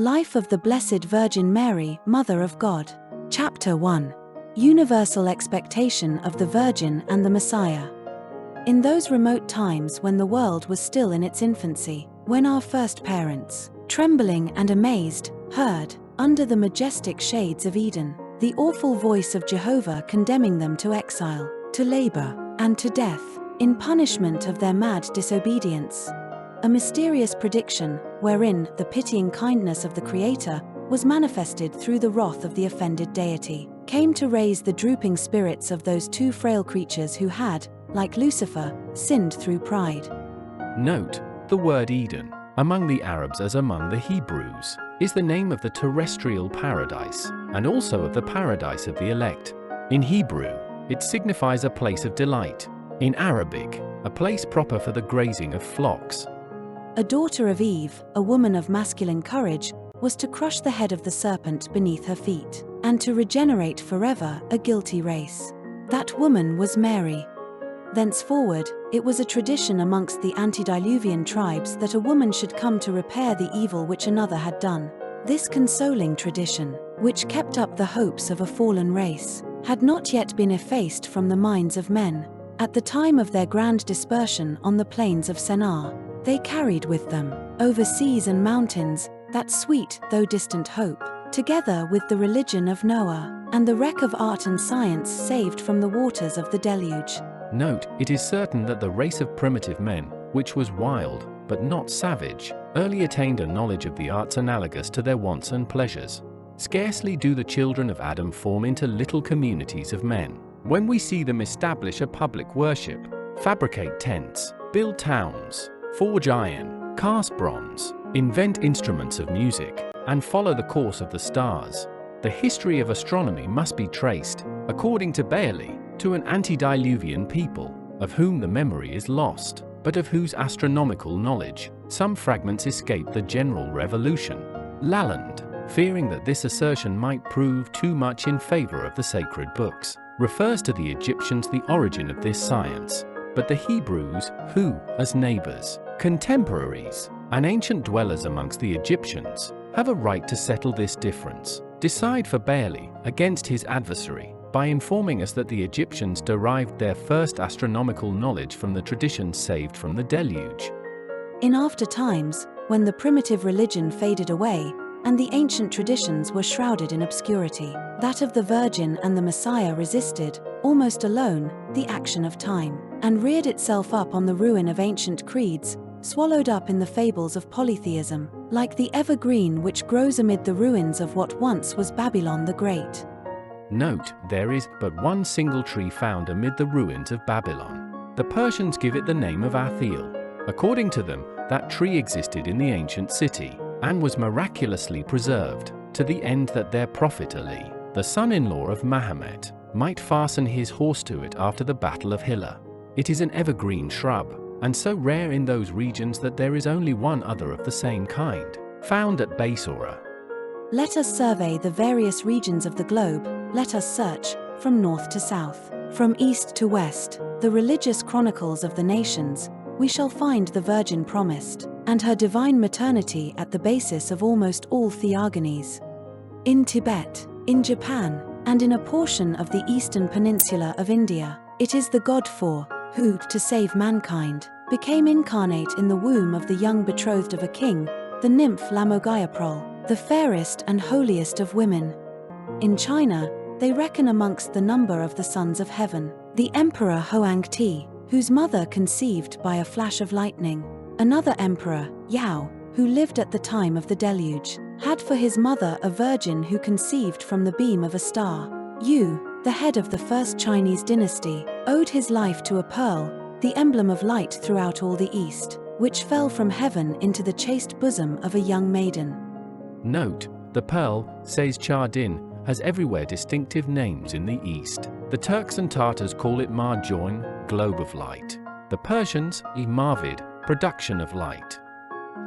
Life of the Blessed Virgin Mary, Mother of God. Chapter 1. Universal Expectation of the Virgin and the Messiah. In those remote times when the world was still in its infancy, when our first parents, trembling and amazed, heard, under the majestic shades of Eden, the awful voice of Jehovah condemning them to exile, to labor, and to death, in punishment of their mad disobedience. A mysterious prediction, wherein the pitying kindness of the Creator was manifested through the wrath of the offended deity, came to raise the drooping spirits of those two frail creatures who had, like Lucifer, sinned through pride. Note, the word Eden, among the Arabs as among the Hebrews, is the name of the terrestrial paradise, and also of the paradise of the elect. In Hebrew, it signifies a place of delight. In Arabic, a place proper for the grazing of flocks. A daughter of Eve, a woman of masculine courage, was to crush the head of the serpent beneath her feet, and to regenerate forever a guilty race. That woman was Mary. Thenceforward, it was a tradition amongst the antediluvian tribes that a woman should come to repair the evil which another had done. This consoling tradition, which kept up the hopes of a fallen race, had not yet been effaced from the minds of men. At the time of their grand dispersion on the plains of Sennaar, they carried with them, over seas and mountains, that sweet though distant hope, together with the religion of Noah, and the wreck of art and science saved from the waters of the deluge. Note, it is certain that the race of primitive men, which was wild, but not savage, early attained a knowledge of the arts analogous to their wants and pleasures. Scarcely do the children of Adam form into little communities of men, when we see them establish a public worship, fabricate tents, build towns, forge iron, cast bronze, invent instruments of music, and follow the course of the stars. The history of astronomy must be traced, according to Bailey, to an antediluvian people, of whom the memory is lost, but of whose astronomical knowledge some fragments escaped the general revolution. Lalande, fearing that this assertion might prove too much in favor of the sacred books, refers to the Egyptians the origin of this science, but the Hebrews, who, as neighbors, contemporaries, and ancient dwellers amongst the Egyptians, have a right to settle this difference, decide for Bailey against his adversary, by informing us that the Egyptians derived their first astronomical knowledge from the traditions saved from the deluge. In after times, when the primitive religion faded away, and the ancient traditions were shrouded in obscurity, that of the Virgin and the Messiah resisted, almost alone, the action of time, and reared itself up on the ruin of ancient creeds, swallowed up in the fables of polytheism, like the evergreen which grows amid the ruins of what once was Babylon the Great. Note, there is but one single tree found amid the ruins of Babylon. The Persians give it the name of Athiel. According to them, that tree existed in the ancient city, and was miraculously preserved, to the end that their prophet Ali, the son-in-law of Mahomet, might fasten his horse to it after the Battle of Hilla. It is an evergreen shrub, and so rare in those regions that there is only one other of the same kind, found at Basora. Let us survey the various regions of the globe, let us search, from north to south, from east to west, the religious chronicles of the nations. We shall find the Virgin promised, and her divine maternity at the basis of almost all theogonies. In Tibet, in Japan, and in a portion of the eastern peninsula of India, it is the God who, to save mankind, became incarnate in the womb of the young betrothed of a king, the nymph Lamogayaprol, the fairest and holiest of women. In China, they reckon amongst the number of the sons of heaven, the Emperor Hoangti, whose mother conceived by a flash of lightning. Another emperor, Yao, who lived at the time of the deluge, had for his mother a virgin who conceived from the beam of a star. Yu, the head of the first Chinese dynasty, owed his life to a pearl, the emblem of light throughout all the East, which fell from heaven into the chaste bosom of a young maiden. Note, the pearl, says Chardin, has everywhere distinctive names in the East. The Turks and Tartars call it Marjoin, globe of light. The Persians, Marvid, production of light.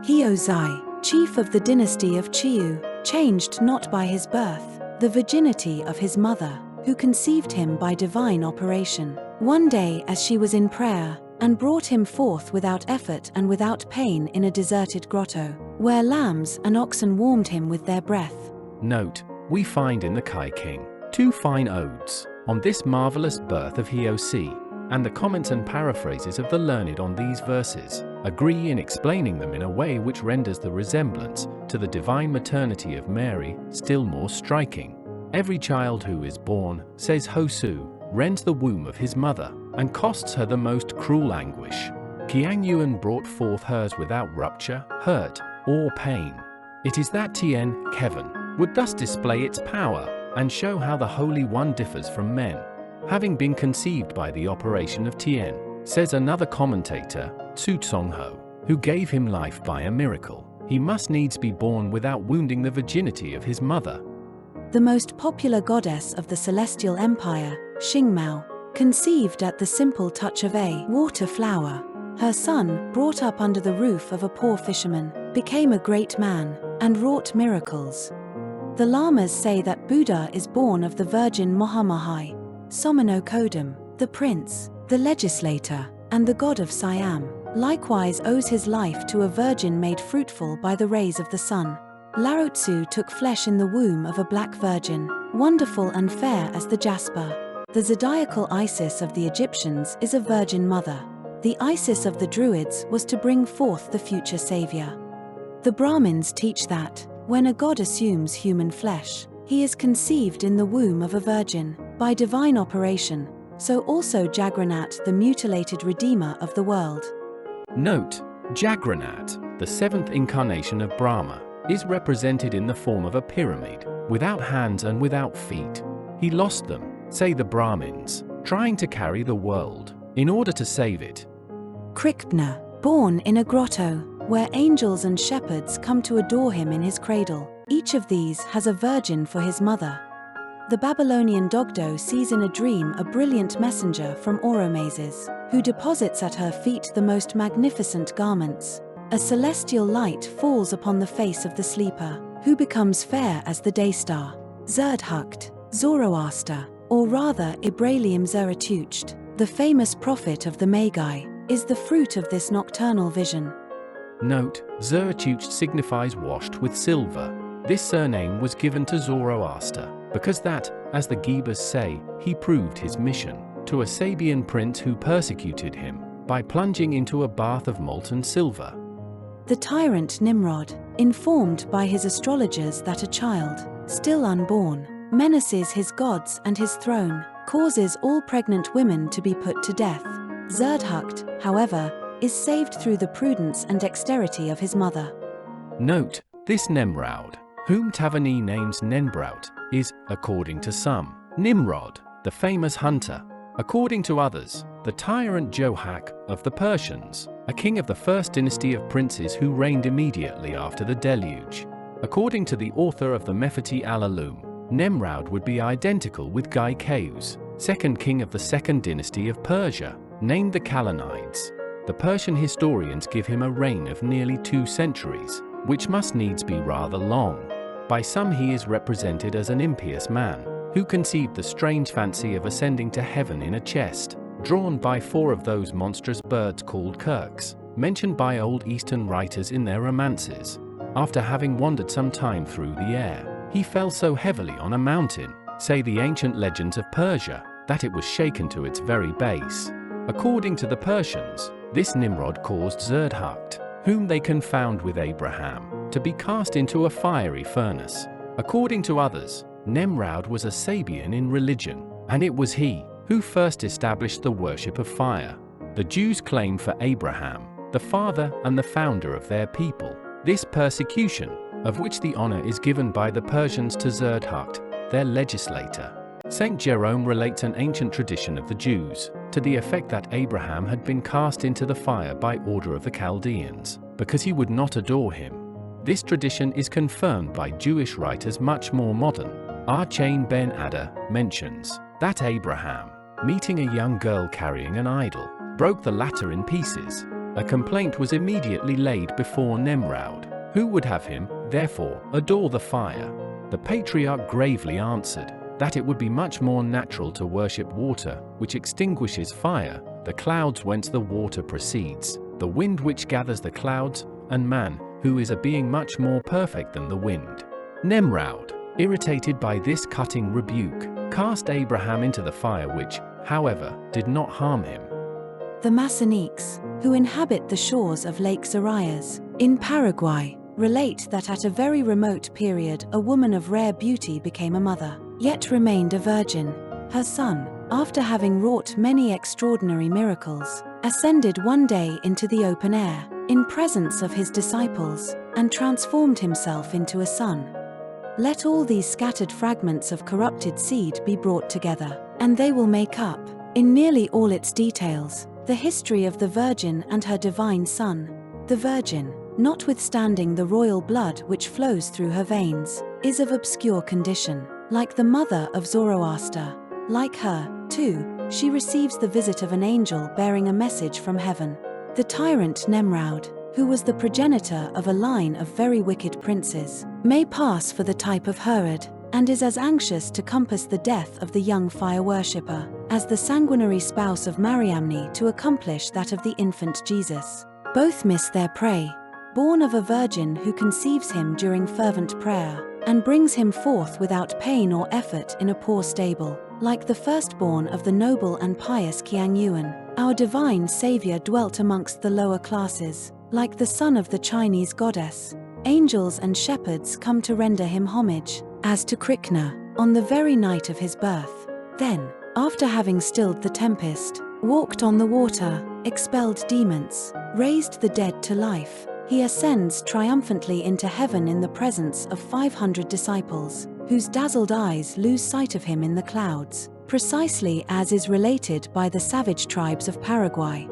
Heozai, chief of the dynasty of Chiu, changed not by his birth the virginity of his mother, who conceived him by divine operation. One day as she was in prayer, and brought him forth without effort and without pain in a deserted grotto, where lambs and oxen warmed him with their breath. Note, we find in the Kai King 2 fine odes on this marvelous birth of Hioc, and the comments and paraphrases of the learned on these verses agree in explaining them in a way which renders the resemblance to the divine maternity of Mary still more striking. Every child who is born, says Hosu, rends the womb of his mother, and costs her the most cruel anguish. Qiang Yuan brought forth hers without rupture, hurt, or pain. It is that Tien, Kevin, would thus display its power, and show how the Holy One differs from men. Having been conceived by the operation of Tien, says another commentator, Su Tsongho, who gave him life by a miracle, he must needs be born without wounding the virginity of his mother. The most popular goddess of the Celestial Empire, Xingmao, conceived at the simple touch of a water flower. Her son, brought up under the roof of a poor fisherman, became a great man, and wrought miracles. The Lamas say that Buddha is born of the Virgin Mahamahai, Somino Kodam, the prince, the legislator, and the god of Siam, likewise owes his life to a virgin made fruitful by the rays of the sun. Lao Tzu took flesh in the womb of a black virgin, wonderful and fair as the jasper. The zodiacal Isis of the Egyptians is a virgin mother. The Isis of the Druids was to bring forth the future savior. The Brahmins teach that, when a god assumes human flesh, he is conceived in the womb of a virgin, by divine operation, so also Jagranath, the mutilated redeemer of the world. Note, Jagranath, the 7th incarnation of Brahma, is represented in the form of a pyramid, without hands and without feet. He lost them, say the Brahmins, trying to carry the world, in order to save it. Krishna, born in a grotto, where angels and shepherds come to adore him in his cradle. Each of these has a virgin for his mother. The Babylonian Dogdo sees in a dream a brilliant messenger from Oromazes, who deposits at her feet the most magnificent garments. A celestial light falls upon the face of the sleeper, who becomes fair as the day star. Zerdhucht, Zoroaster, or rather Ibrahim Zarathustra, the famous prophet of the Magi, is the fruit of this nocturnal vision. Note, Zarathustra signifies washed with silver. This surname was given to Zoroaster, because that, as the Ghibas say, he proved his mission to a Sabian prince who persecuted him by plunging into a bath of molten silver. The tyrant Nimrod, informed by his astrologers that a child, still unborn, menaces his gods and his throne, causes all pregnant women to be put to death. Zerdhucht, however, is saved through the prudence and dexterity of his mother. Note, this Nemraud, whom Taverny names Nenbraut, is, according to some, Nimrod, the famous hunter. According to others, the tyrant Johak of the Persians, a king of the first dynasty of princes who reigned immediately after the deluge. According to the author of the Mefati al-Alum, Nemraud would be identical with Gai Kheus, second king of the second dynasty of Persia, named the Kalanides. The Persian historians give him a reign of nearly 2 centuries, which must needs be rather long. By some he is represented as an impious man, who conceived the strange fancy of ascending to heaven in a chest, drawn by 4 of those monstrous birds called kirks, mentioned by old Eastern writers in their romances. After having wandered some time through the air, he fell so heavily on a mountain, say the ancient legends of Persia, that it was shaken to its very base. According to the Persians, this Nimrod caused Zerdhucht, whom they confound with Abraham, to be cast into a fiery furnace. According to others, Nemraud was a Sabian in religion, and it was he who first established the worship of fire. The Jews claim for Abraham, the father and the founder of their people, this persecution, of which the honor is given by the Persians to Zerdhucht, their legislator. Saint Jerome relates an ancient tradition of the Jews, to the effect that Abraham had been cast into the fire by order of the Chaldeans, because he would not adore him. This tradition is confirmed by Jewish writers much more modern. Archain ben Adda mentions that Abraham, meeting a young girl carrying an idol, broke the latter in pieces. A complaint was immediately laid before Nemraud, who would have him, therefore, adore the fire. The patriarch gravely answered that it would be much more natural to worship water, which extinguishes fire, the clouds whence the water proceeds, the wind which gathers the clouds, and man, who is a being much more perfect than the wind. Nimrod, irritated by this cutting rebuke, cast Abraham into the fire which, however, did not harm him. The Masoniques, who inhabit the shores of Lake Zarias, in Paraguay, relate that at a very remote period a woman of rare beauty became a mother, yet remained a virgin. Her son, after having wrought many extraordinary miracles, ascended one day into the open air, in presence of his disciples, and transformed himself into a son. Let all these scattered fragments of corrupted seed be brought together, and they will make up, in nearly all its details, the history of the Virgin and her divine Son. The Virgin, notwithstanding the royal blood which flows through her veins, is of obscure condition, like the mother of Zoroaster. Like her, too, she receives the visit of an angel bearing a message from heaven. The tyrant Nimrod, who was the progenitor of a line of very wicked princes, may pass for the type of Herod, and is as anxious to compass the death of the young fire worshipper, as the sanguinary spouse of Mariamne to accomplish that of the infant Jesus. Both miss their prey, born of a virgin who conceives him during fervent prayer, and brings him forth without pain or effort in a poor stable. Like the firstborn of the noble and pious Qiang Yuan, our divine Savior dwelt amongst the lower classes. Like the son of the Chinese goddess, angels and shepherds come to render him homage, as to Krishna, on the very night of his birth. Then, after having stilled the tempest, walked on the water, expelled demons, raised the dead to life, he ascends triumphantly into heaven in the presence of 500 disciples, whose dazzled eyes lose sight of him in the clouds, precisely as is related by the savage tribes of Paraguay.